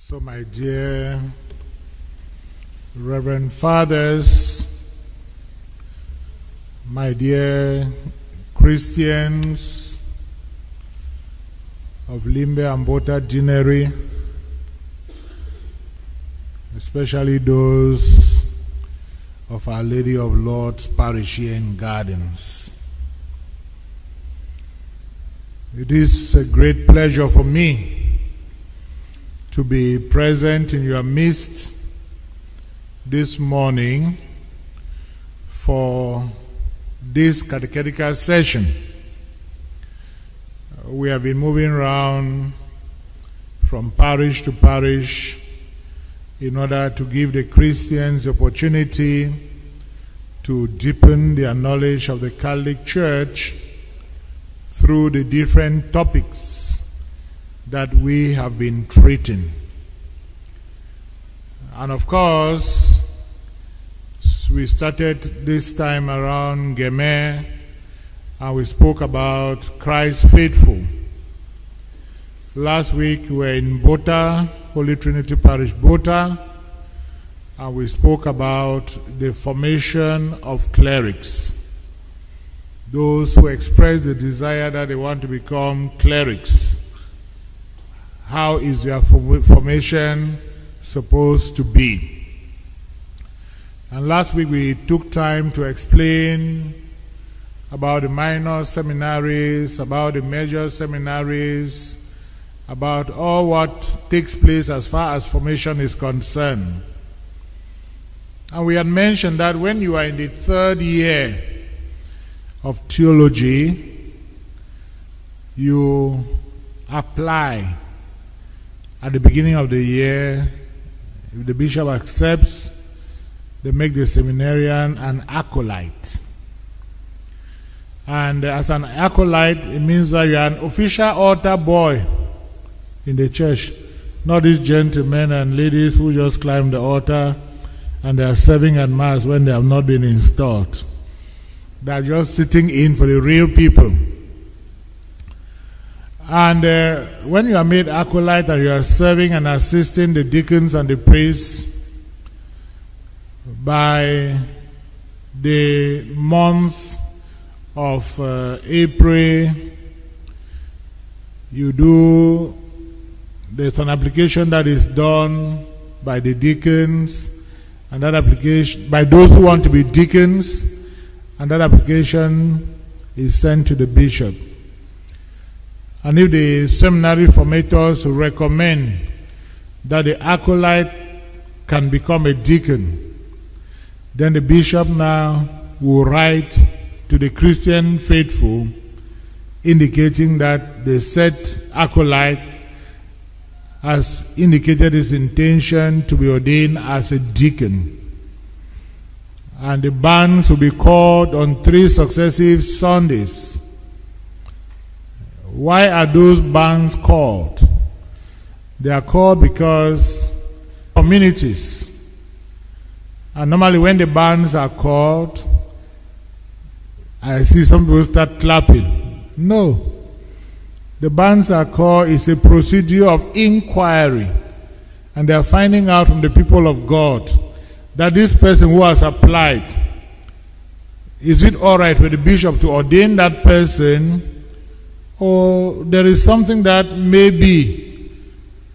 So, my dear Reverend Fathers, my dear Christians of Limbe and Bota Deanery, especially those of Our Lady of Lourdes Parish here in Gardens. It is a great pleasure for me to be present in your midst this morning for this catechetical session. We have been moving around from parish to parish in order to give the Christians the opportunity to deepen their knowledge of the Catholic Church through the different topics that we have been treating. And of course, we started this time around Gemer, and we spoke about Christ faithful. Last week we were in Bota, Holy Trinity Parish Bota, and we spoke about the formation of clerics. Those who express the desire that they want to become clerics. How is their formation supposed to be? And last week we took time to explain about the minor seminaries, about the major seminaries, about all what takes place as far as formation is concerned. And we had mentioned that when you are in the third year of theology, you apply at the beginning of the year. If the bishop accepts, they make the seminarian an acolyte. And as an acolyte, it means that you are an official altar boy in the church. Not these gentlemen and ladies who just climb the altar and they are serving at Mass when they have not been installed. They are just sitting in for the real people. And when you are made acolyte and you are serving and assisting the deacons and the priests, by the month of April, there's an application that is done by the deacons, and that application, by those who want to be deacons, and that application is sent to the bishop. And if the seminary formators recommend that the acolyte can become a deacon, then the bishop now will write to the Christian faithful indicating that the said acolyte has indicated his intention to be ordained as a deacon. And the banns will be called on 3 successive Sundays. Why are those bands called? They are called because communities. And normally when the bands are called, I see some people start clapping. No. The bands are called, it's a procedure of inquiry. And they are finding out from the people of God that this person who has applied, is it all right for the bishop to ordain that person, or there is something that maybe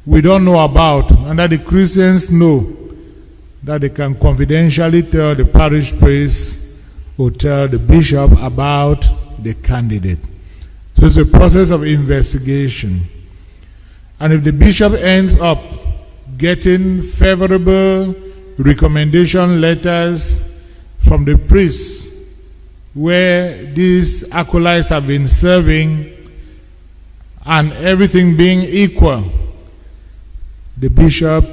we don't know about and that the Christians know that they can confidentially tell the parish priest or tell the bishop about the candidate. So it's a process of investigation. And if the bishop ends up getting favorable recommendation letters from the priests where these acolytes have been serving, and everything being equal, the bishop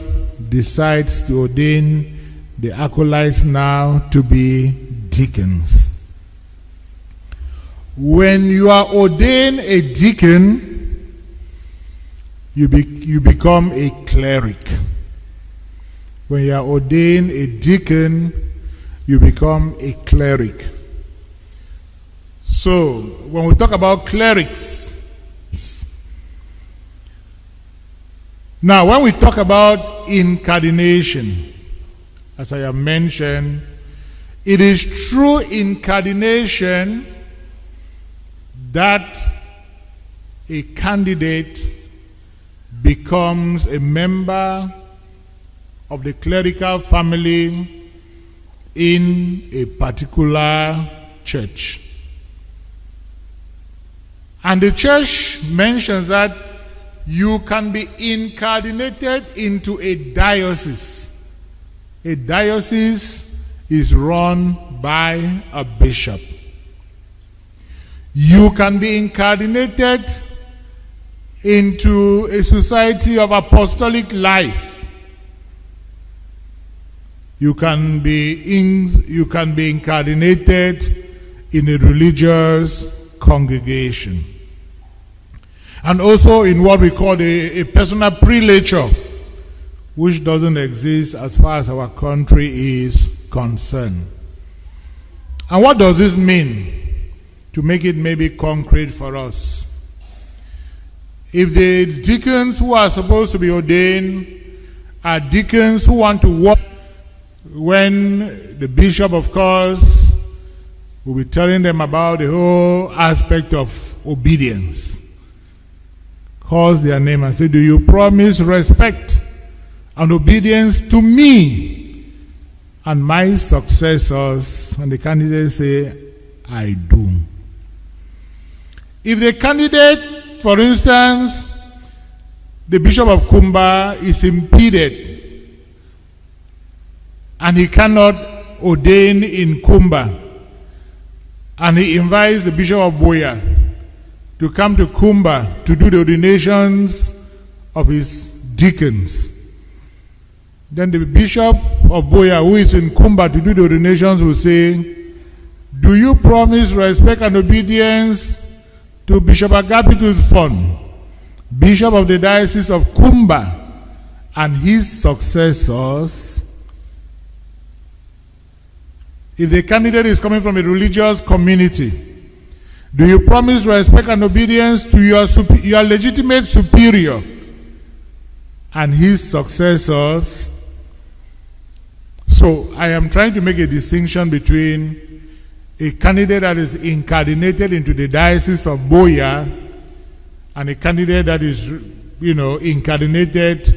decides to ordain the acolytes now to be deacons. When you are ordained a deacon, you become a cleric. When you are ordained a deacon, you become a cleric. So, when we talk about clerics, Now, when we talk about incardination, as I have mentioned, it is through incardination that a candidate becomes a member of the clerical family in a particular church. And the church mentions that you can be incardinated into a diocese. A diocese is run by a bishop. You can be incardinated into a society of apostolic life. You can be incardinated in a religious congregation. And also in what we call a personal prelature, which doesn't exist as far as our country is concerned. And what does this mean? To make it maybe concrete for us. If the deacons who are supposed to be ordained are deacons who want to work, when the bishop, of course, will be telling them about the whole aspect of obedience, calls their name and say, do you promise respect and obedience to me and my successors? And the candidates say, I do. If the candidate, for instance, the Bishop of Kumba is impeded and he cannot ordain in Kumba, and he invites the Bishop of Boya to come to Kumba to do the ordinations of his deacons, then the Bishop of Boya, who is in Kumba to do the ordinations, will say, do you promise respect and obedience to Bishop Agapitu's Fon, Bishop of the Diocese of Kumba, and his successors? If the candidate is coming from a religious community, do you promise respect and obedience to your legitimate superior and his successors? So I am trying to make a distinction between a candidate that is incardinated into the Diocese of Boya and a candidate that is, incardinated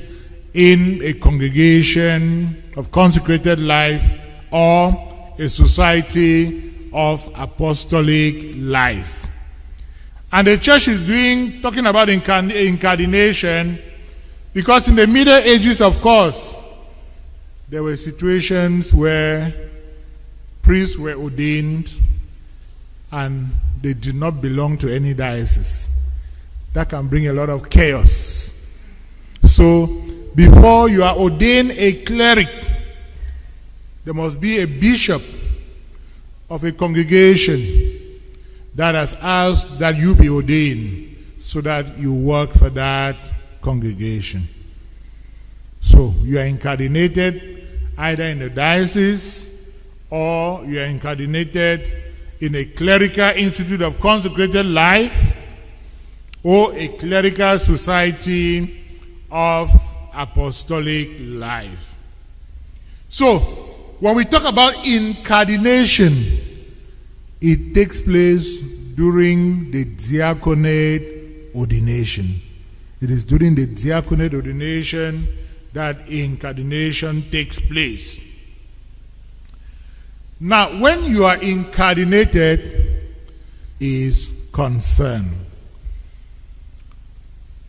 in a congregation of consecrated life or a society of apostolic life. And the church is talking about incardination because in the Middle Ages, of course, there were situations where priests were ordained and they did not belong to any diocese. That can bring a lot of chaos. So before you are ordained a cleric, there must be a bishop of a congregation that has asked that you be ordained so that you work for that congregation. So you are incardinated either in the diocese or you are incardinated in a clerical institute of consecrated life or a clerical society of apostolic life. So, when we talk about incardination, it takes place during the diaconate ordination. It is during the diaconate ordination that incardination takes place. Now, when you are incardinated is concerned.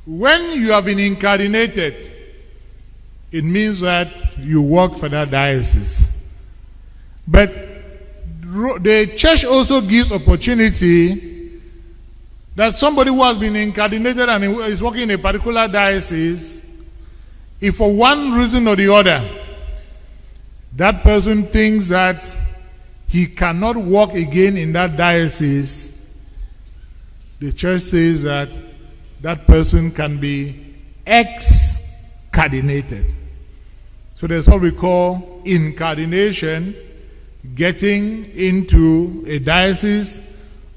When you have been incardinated, it means that you work for that diocese. But the church also gives opportunity that somebody who has been incardinated and is working in a particular diocese, if for one reason or the other, that person thinks that he cannot work again in that diocese, the church says that that person can be excardinated. So there's what we call incardination, getting into a diocese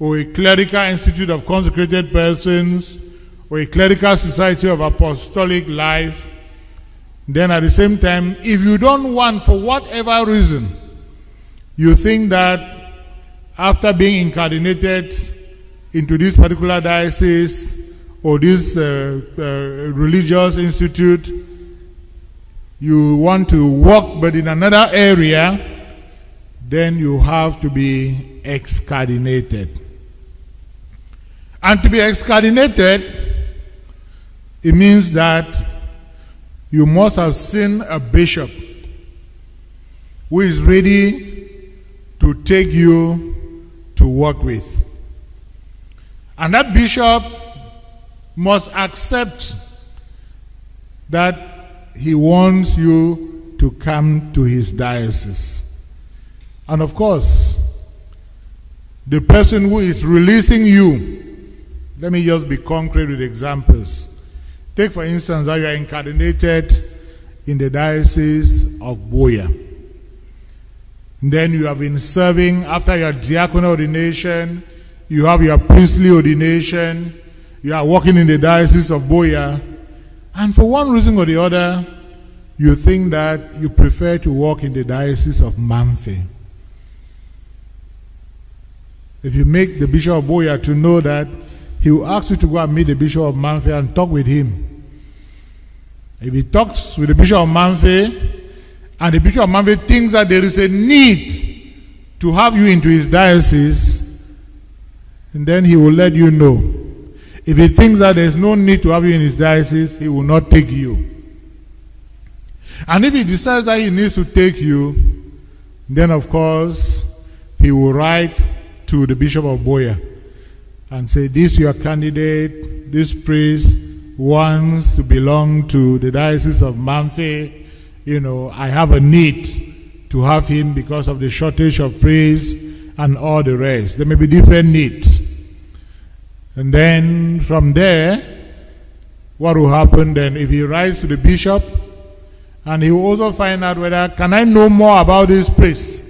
or a clerical institute of consecrated persons or a clerical society of apostolic life Then at the same time, if you don't want, for whatever reason, you think that after being incardinated into this particular diocese or this religious institute, you want to walk but in another area, then you have to be excardinated. And to be excardinated, it means that you must have seen a bishop who is ready to take you to work with. And that bishop must accept that he wants you to come to his diocese. And of course, the person who is releasing you, let me just be concrete with examples. Take for instance that you are incardinated in the diocese of Boya. Then you have been serving after your diaconal ordination, you have your priestly ordination, you are working in the diocese of Boya, and for one reason or the other, you think that you prefer to work in the diocese of Manfe. If you make the Bishop of Boya to know that, he will ask you to go and meet the Bishop of Manfe and talk with him. If he talks with the Bishop of Manfe, and the Bishop of Manfe thinks that there is a need to have you into his diocese, and then he will let you know. If he thinks that there is no need to have you in his diocese, he will not take you. And if he decides that he needs to take you, then of course he will write to the Bishop of Boya and say, this your candidate, this priest wants to belong to the diocese of Manfe. You know, I have a need to have him because of the shortage of priests and all the rest. There may be different needs. And then from there, what will happen then? If he writes to the bishop, and he will also find out whether, can I know more about this priest?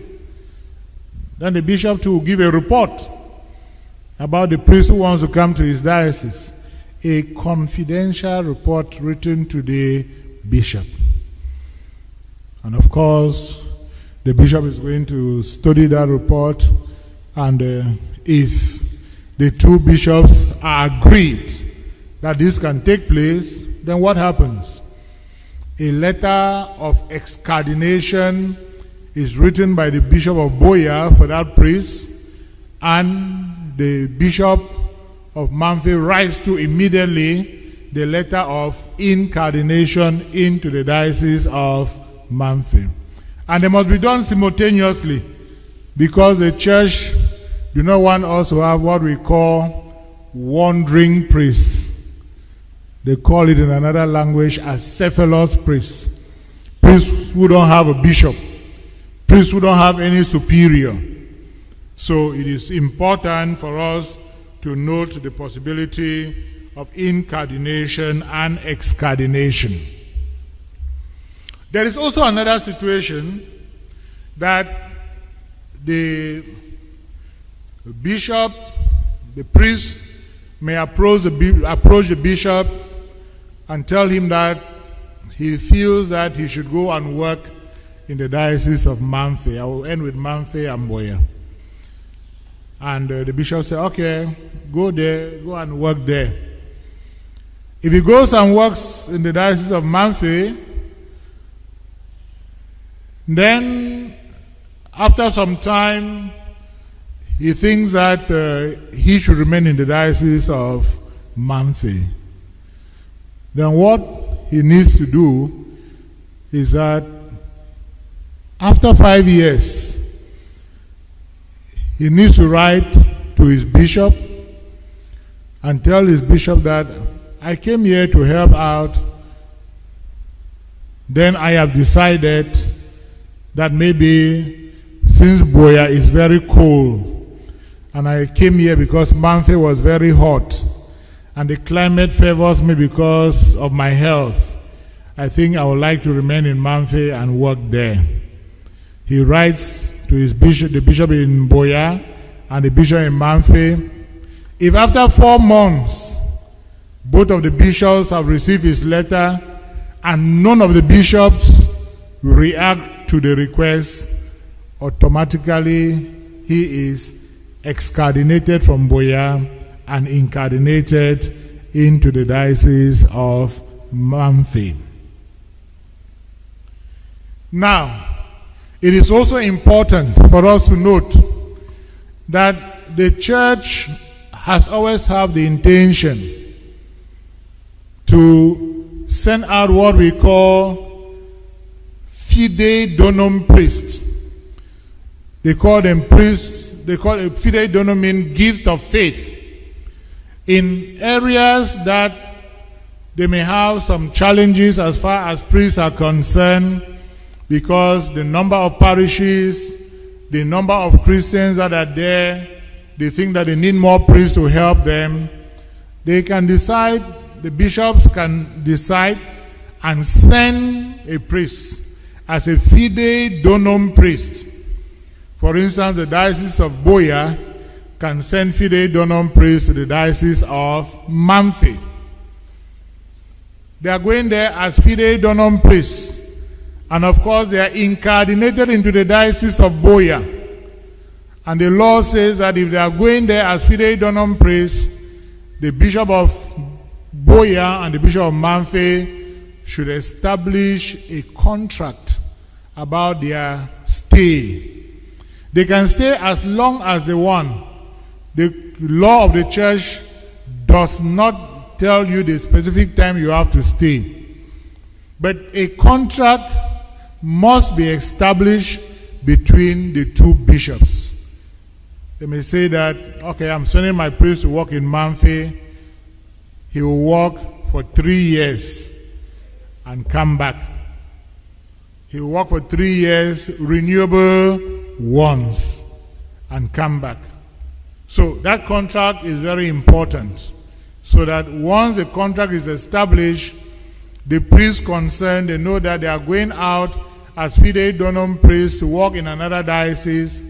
Then the bishop too will give a report about the priest who wants to come to his diocese. A confidential report written to the bishop. And of course, the bishop is going to study that report, and if the two bishops are agreed that this can take place, then what happens? A letter of excardination is written by the Bishop of Boya for that priest, and the Bishop of Manfe writes to immediately the letter of incardination into the diocese of Manfe. And they must be done simultaneously, because the church do not want us to have what we call wandering priests. They call it in another language acephalous priests. Priests who don't have a bishop. Priests who don't have any superior. So it is important for us to note the possibility of incardination and excardination. There is also another situation that the bishop, the priest, may approach the bishop and tell him that he feels that he should go and work in the diocese of Manfe. I will end with Manfe and Boya. And the bishop said, okay, go there, go and work there. If he goes and works in the diocese of Manfe, then after some time, he thinks that he should remain in the diocese of Manfe. Then what he needs to do is that after 5 years, he needs to write to his bishop and tell his bishop that I came here to help out. Then I have decided that maybe since Boya is very cold, and I came here because Manfe was very hot, and the climate favors me because of my health, I think I would like to remain in Manfe and work there. He writes to his bishop, the bishop in Boya and the bishop in Manfe. If after 4 months, both of the bishops have received his letter and none of the bishops react to the request, automatically he is excardinated from Boya and incardinated into the Diocese of Manfi. Now, it is also important for us to note that the Church has always had the intention to send out what we call fide donum priests. They call them priests. They call it fide donum, mean gift of faith, in areas that they may have some challenges as far as priests are concerned, because the number of parishes, the number of Christians that are there, they think that they need more priests to help them. They can decide, the bishops can decide and send a priest as a fide donum priest. For instance, the Diocese of Boya can send fide donum priests to the Diocese of Manfi. They are going there as fide donum priests. And of course, they are incardinated into the Diocese of Boya. And the law says that if they are going there as fide donum priests, the Bishop of Boya and the Bishop of Manfi should establish a contract about their stay. They can stay as long as they want. The law of the Church does not tell you the specific time you have to stay. But a contract must be established between the two bishops. They may say that, okay, I'm sending my priest to work in Manfi. He will work for 3 years and come back. He will work for 3 years, renewable once, and come back. So that contract is very important, so that once the contract is established, the priests concerned, they know that they are going out as fide donum priests to work in another diocese.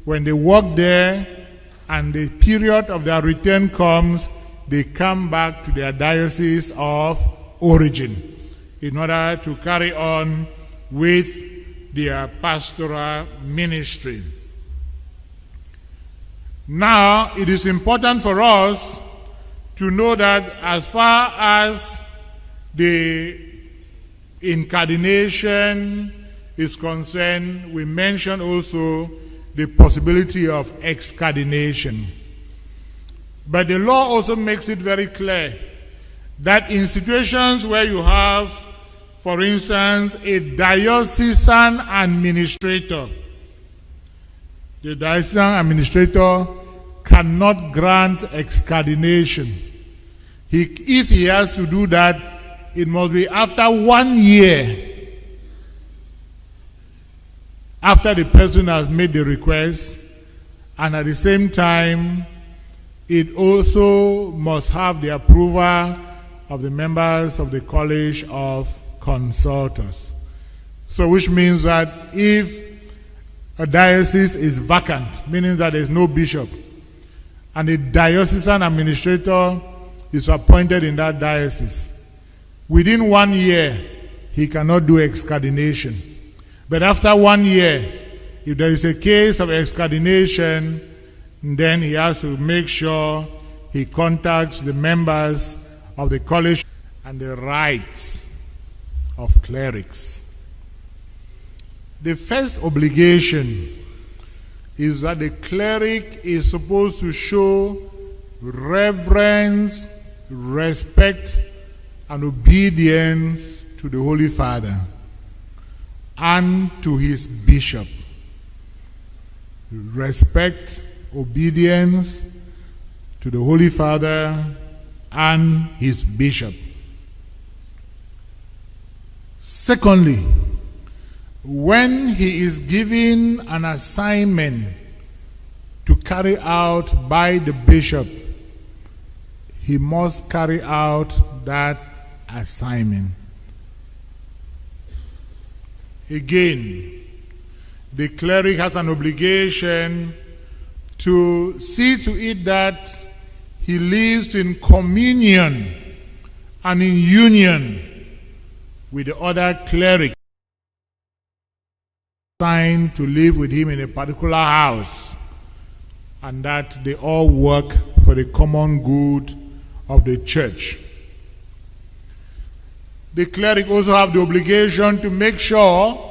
When they work there and the period of their return comes, they come back to their diocese of origin in order to carry on with their pastoral ministry. Now, it is important for us to know that as far as the incardination is concerned, we mention also the possibility of excardination. But the law also makes it very clear that in situations where you have, for instance, a diocesan administrator, the diocesan administrator cannot grant excardination. If he has to do that, it must be after 1 year after the person has made the request, and at the same time, it also must have the approval of the members of the College of Consultors. So which means that if a diocese is vacant, meaning that there is no bishop, and a diocesan administrator is appointed in that diocese, within 1 year, he cannot do excardination. But after 1 year, if there is a case of excardination, then he has to make sure he contacts the members of the college and the rights of clerics. The first obligation is that the cleric is supposed to show reverence, respect, and obedience to the Holy Father and to his bishop. Respect, obedience to the Holy Father and his bishop. Secondly, when he is given an assignment to carry out by the bishop, he must carry out that assignment. Again, the cleric has an obligation to see to it that he lives in communion and in union with the other clerics assigned to live with him in a particular house, and that they all work for the common good of the church. The cleric also have the obligation to make sure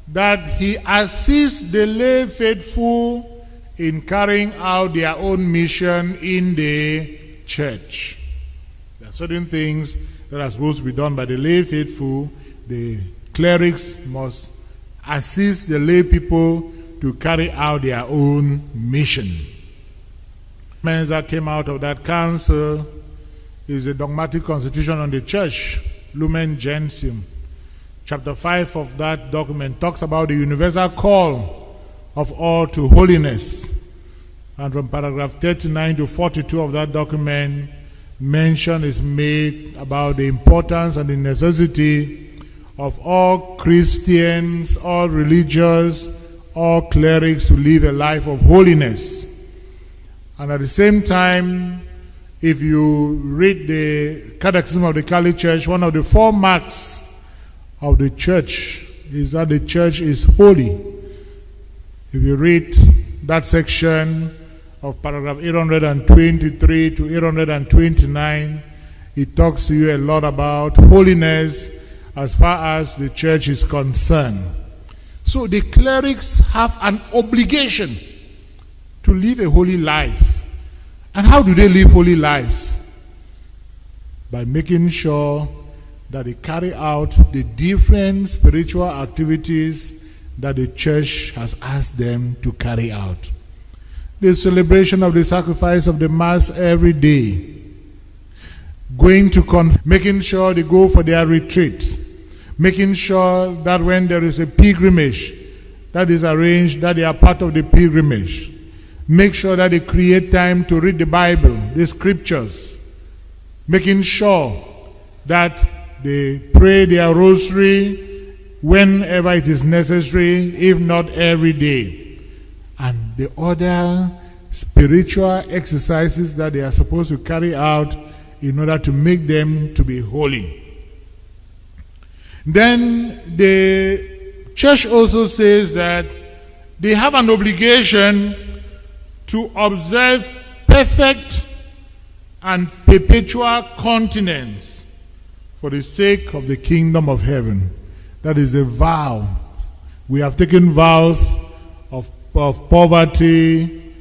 that he assists the lay faithful in carrying out their own mission in the church. There are certain things that are supposed to be done by the lay faithful. The clerics must assist the lay people to carry out their own mission. Men that came out of that council is a dogmatic constitution on the church, Lumen Gentium. Chapter 5 of that document talks about the universal call of all to holiness. And from paragraph 39 to 42 of that document, mention is made about the importance and the necessity of all Christians, all religious, all clerics to live a life of holiness. And at the same time, if you read the Catechism of the Catholic Church, one of the 4 marks of the church is that the church is holy. If you read that section of paragraph 823 to 829, it talks to you a lot about holiness as far as the church is concerned. So the clerics have an obligation to live a holy life. And how do they live holy lives? By making sure that they carry out the different spiritual activities that the church has asked them to carry out. The celebration of the sacrifice of the Mass every day, going to making sure they go for their retreat, making sure that when there is a pilgrimage that is arranged, that they are part of the pilgrimage. Make sure that they create time to read the Bible, the scriptures, making sure that they pray their rosary whenever it is necessary, if not every day. And the other spiritual exercises that they are supposed to carry out in order to make them to be holy. Then the church also says that they have an obligation to observe perfect and perpetual continence for the sake of the kingdom of heaven. That is a vow. We have taken vows of poverty,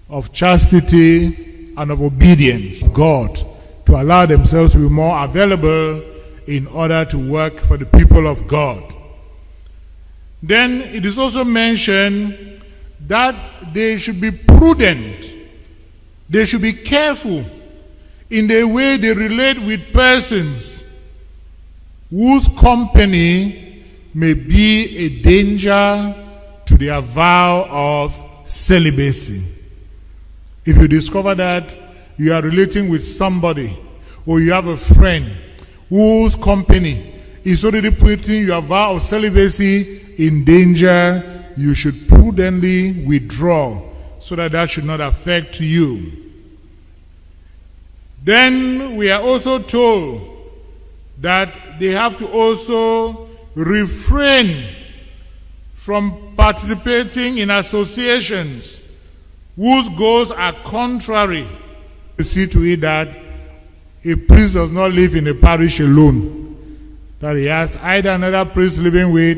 of chastity, and of obedience to God, to allow themselves to be more available in order to work for the people of God. Then it is also mentioned that they should be prudent. They should be careful in the way they relate with persons whose company may be a danger to their vow of celibacy. If you discover that you are relating with somebody, or you have a friend whose company is already putting your vow of celibacy in danger, you should prudently withdraw so that that should not affect you. Then we are also told that they have to also refrain from participating in associations whose goals are contrary. You see to it that a priest does not live in a parish alone, that he has either another priest living with,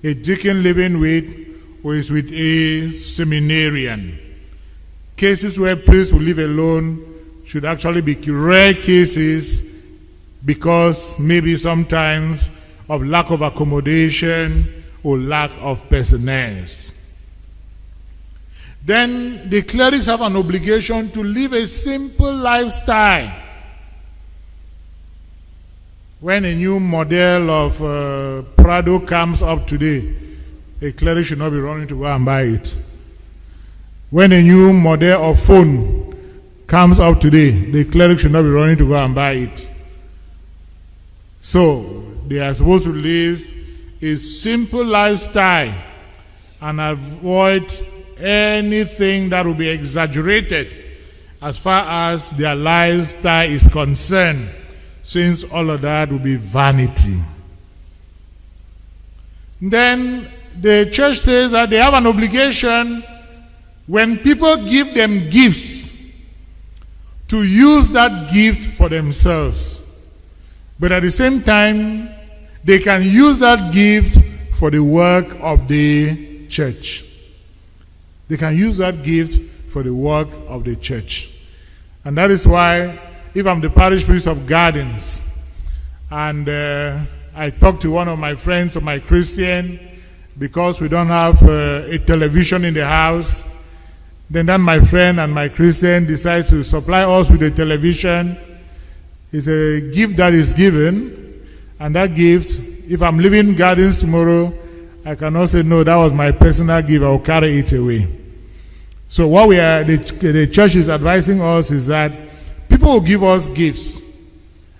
a deacon living with, or is with a seminarian. Cases where priests will live alone should actually be rare cases, because maybe sometimes of lack of accommodation or lack of personnel. Then the clerics have an obligation to live a simple lifestyle. When a new model of Prado comes up today, a cleric should not be running to go and buy it. When a new model of phone comes up today, the cleric should not be running to go and buy it. So they are supposed to live a simple lifestyle and avoid anything that will be exaggerated as far as their lifestyle is concerned, since all of that will be vanity. Then the church says that they have an obligation when people give them gifts to use that gift for themselves. But at the same time, they can use that gift for the work of the church. They can use that gift for the work of the church. And that is why, if I'm the parish priest of Gardens, and I talk to one of my friends, of my Christian, because we don't have a television in the house, then my friend and my Christian decide to supply us with a television. It's a gift that is given, and that gift, if I'm leaving Gardens tomorrow, I cannot say, no, that was my personal gift, I'll carry it away. So what the church is advising us is that people will give us gifts.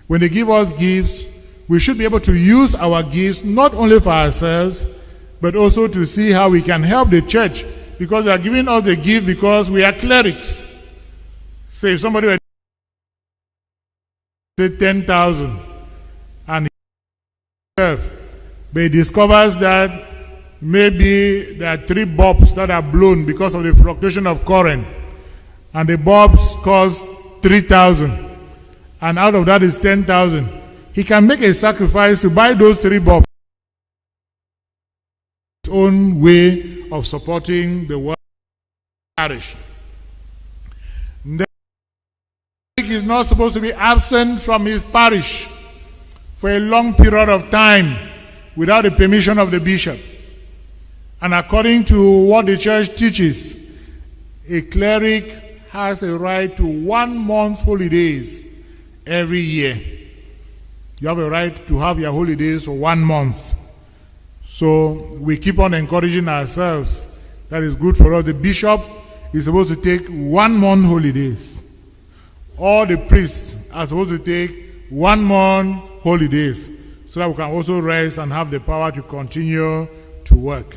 When they give us gifts, we should be able to use our gifts not only for ourselves, but also to see how we can help the church, because they are giving us the gift because we are clerics. So if somebody were to say 10,000 and but he discovers that maybe there are 3 bulbs that are blown because of the fluctuation of current, and the bulbs cost 3,000, and out of that is 10,000. He can make a sacrifice to buy those 3 bulbs. His own way of supporting the work of the parish. The is not supposed to be absent from his parish for a long period of time without the permission of the bishop. And according to what the church teaches, a cleric has a right to 1 month holidays every year. You have a right to have your holidays for 1 month. So we keep on encouraging ourselves. That is good for us. The bishop is supposed to take 1 month holidays. All the priests are supposed to take 1 month holidays, so that we can also rest and have the power to continue to work.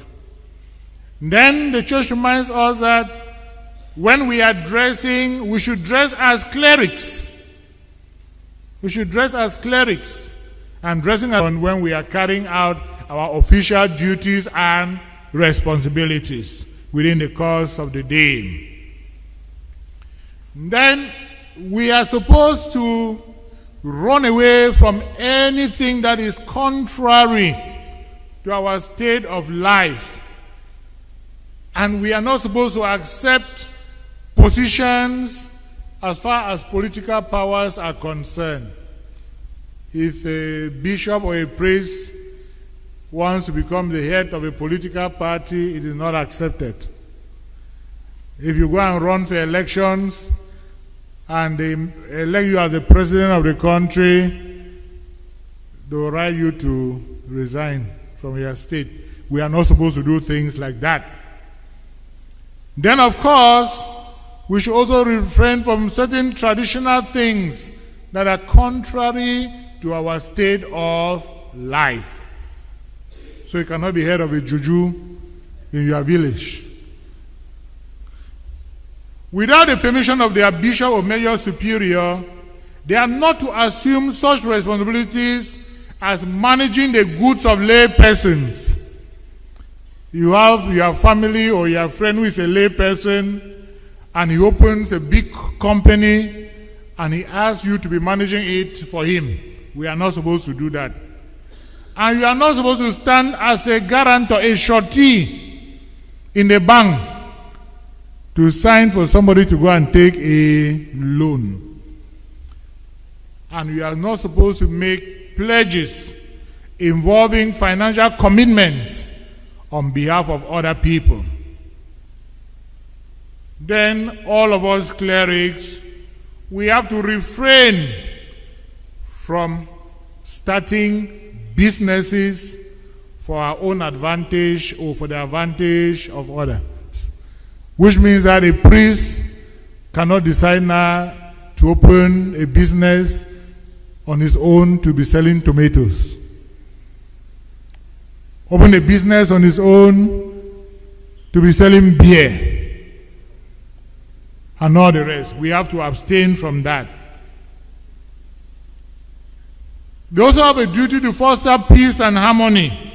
Then the church reminds us that when we are dressing, we should dress as clerics. We should dress as clerics, and dressing when we are carrying out our official duties and responsibilities within the course of the day. Then we are supposed to run away from anything that is contrary to our state of life. And we are not supposed to accept positions as far as political powers are concerned. If a bishop or a priest wants to become the head of a political party, it is not accepted. If you go and run for elections and they elect you as the president of the country, they will write you to resign from your state. We are not supposed to do things like that. Then, of course, we should also refrain from certain traditional things that are contrary to our state of life. So you cannot be head of a juju in your village. Without the permission of their bishop or major superior, they are not to assume such responsibilities as managing the goods of lay persons. You have your family or your friend who is a lay person, and he opens a big company and he asks you to be managing it for him. We are not supposed to do that. And you are not supposed to stand as a guarantor, a surety in the bank to sign for somebody to go and take a loan. And you are not supposed to make pledges involving financial commitments on behalf of other people. Then all of us clerics, we have to refrain from starting businesses for our own advantage or for the advantage of others. Which means that a priest cannot decide now to open a business on his own to be selling tomatoes. Open a business on his own to be selling beer and all the rest. We have to abstain from that. They also have a duty to foster peace and harmony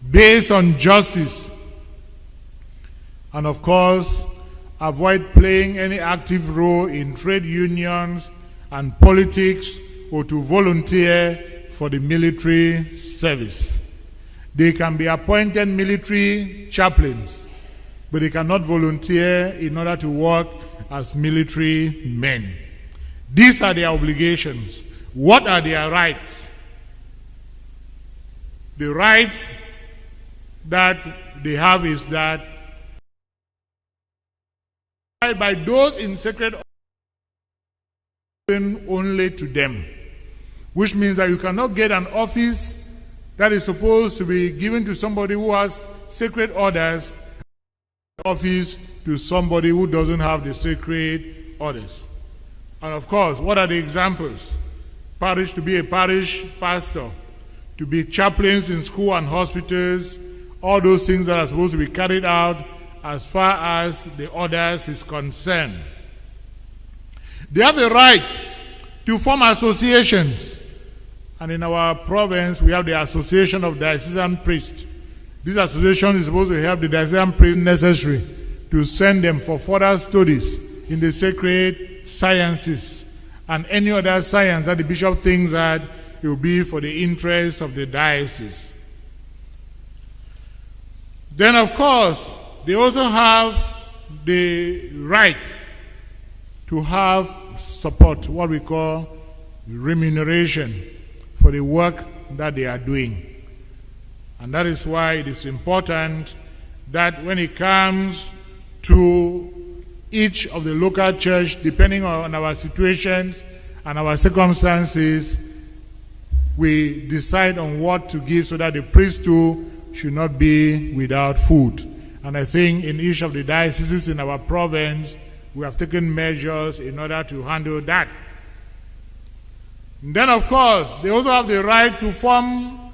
based on justice. And of course, avoid playing any active role in trade unions and politics or to volunteer for the military service. They can be appointed military chaplains, but they cannot volunteer in order to work as military men. These are their obligations. What are their rights? The rights that they have is that by those in sacred only to them, which means that you cannot get an office that is supposed to be given to somebody who has sacred orders, office to somebody who doesn't have the sacred orders. And of course, what are the examples? Parish, to be a parish pastor, to be chaplains in school and hospitals, all those things that are supposed to be carried out as far as the orders is concerned. They have the right to form associations. And in our province, we have the Association of Diocesan Priests. This association is supposed to help the diocesan priests necessary to send them for further studies in the sacred sciences and any other science that the bishop thinks that it will be for the interest of the diocese. Then, of course, they also have the right to have support, what we call remuneration for the work that they are doing. And that is why it is important that when it comes to each of the local church, depending on our situations and our circumstances, we decide on what to give so that the priest too should not be without food. And I think in each of the dioceses in our province, we have taken measures in order to handle that. And then, of course, they also have the right to form,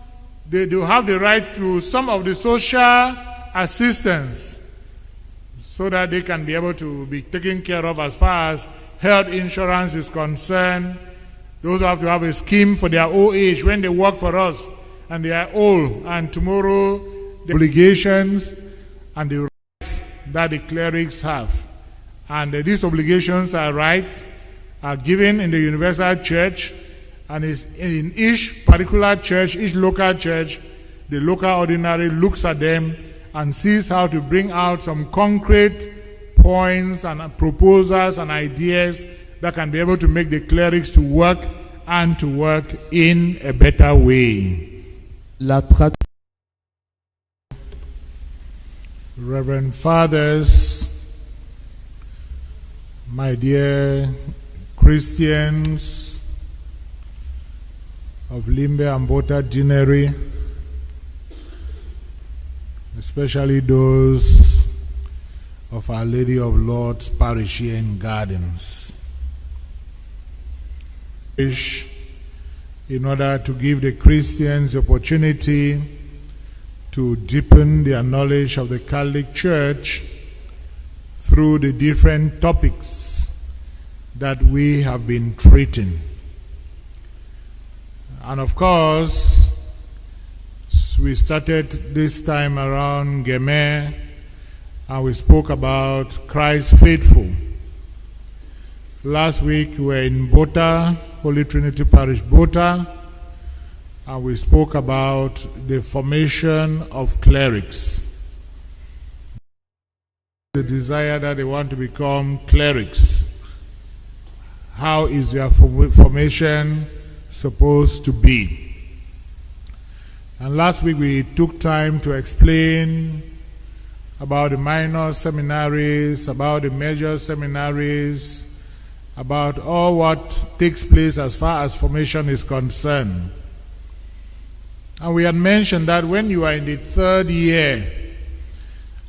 they have the right to some of the social assistance so that they can be able to be taken care of as far as health insurance is concerned. They also have to have a scheme for their old age when they work for us and they are old, and tomorrow the obligations and the rights that the clerics have. And these obligations are given in the universal church, and is in each particular church, each local church, the local ordinary looks at them and sees how to bring out some concrete points and proposals and ideas that can be able to make the clerics to work and to work in a better way. Reverend Fathers, my dear Christians of Limbe and Bota Deanery, especially those of Our Lady of Lourdes Parish here in Gardens, in order to give the Christians the opportunity to deepen their knowledge of the Catholic Church through the different topics that we have been treating. And of course, we started this time around Gemer, and we spoke about Christ faithful. Last week we were in Bota, Holy Trinity Parish, Bota, and we spoke about the formation of clerics. The desire that they want to become clerics. How is their formation supposed to be? And last week we took time to explain about the minor seminaries, about the major seminaries, about all what takes place as far as formation is concerned. And we had mentioned that when you are in the third year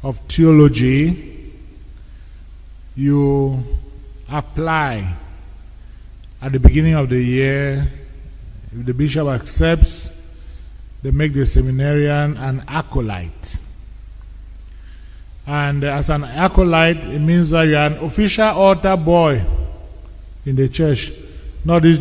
of theology, you apply at the beginning of the year. If the bishop accepts, they make the seminarian an acolyte. And as an acolyte, it means that you are an official altar boy in the church. Not this